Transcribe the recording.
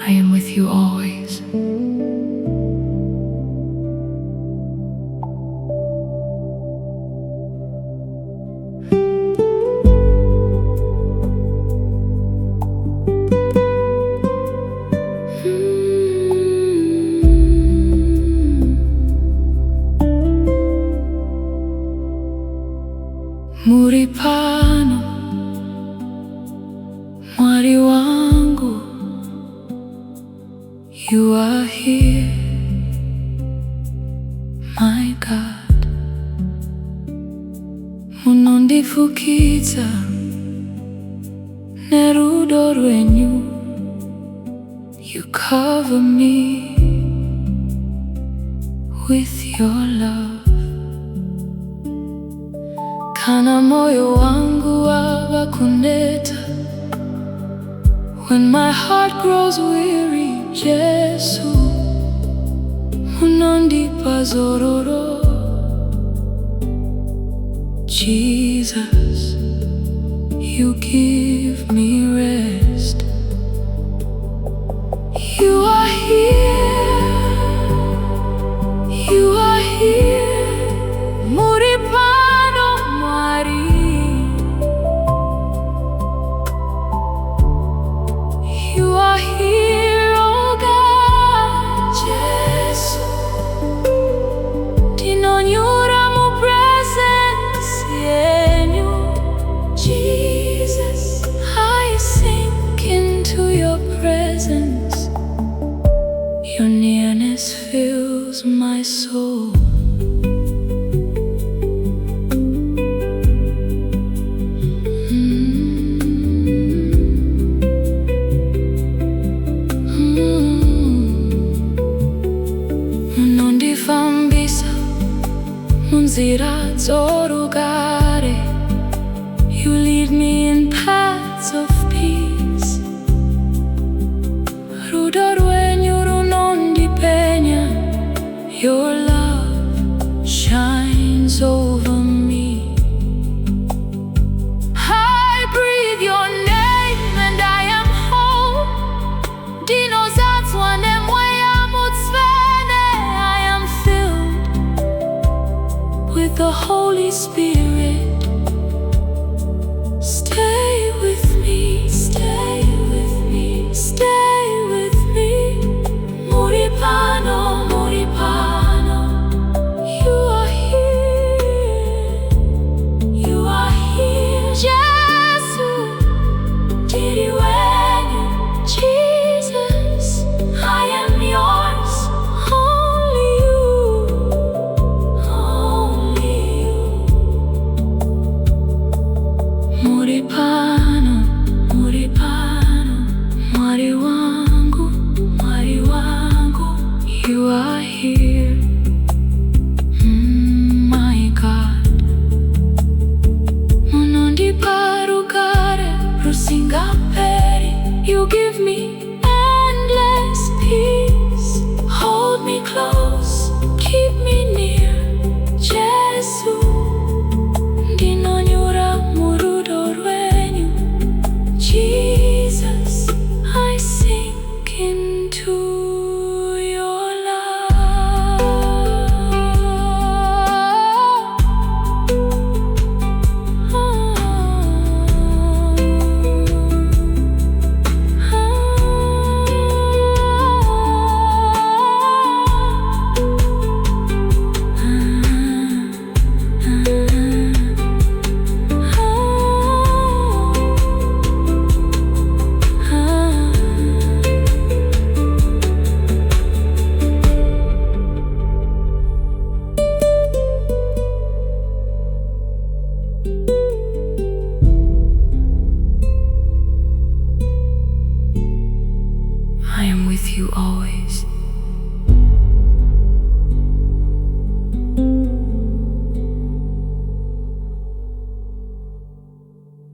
I am with you always. Muri Pano, mwari wangu, you are here, my God. Munondifukidza nerudo rwenyu, you cover me with your love. Kana moyo wangu wavakuneta, when my heart grows weary, Jesu unondipa zororo. Jesus, you give me rest. You are here, you are here, Muri Pano, mwari. You are here, oh God, Jesu. Tinonyura mu presence yenyu, Jesus. I sink into your presence. Your nearness fills my soul. Munondifambisa munzira dzorugare. You lead me in paths of peace. Rudo rwenyu runondipenya. Your love shines over me. I breathe your name and I am whole. Dinozatswa nemweya mutsvene. I am filled with the Holy Spirit. Stay with me, stay with me, stay with me. Muri Pano, Muri Pano. You are here, you are here. Jesu, diri wenyu, Jesus. I am yours, only you, only you. Muri Pano, Muri Pano, mwari wangu, mwari wangu. You are here, my God. Munondipa rugare rusingaperi. You give me endless peace. Hold me close, keep me near, Jesu. Ndinonyura murudo rwenyu, Jesus. I sink into your love. I am with you always.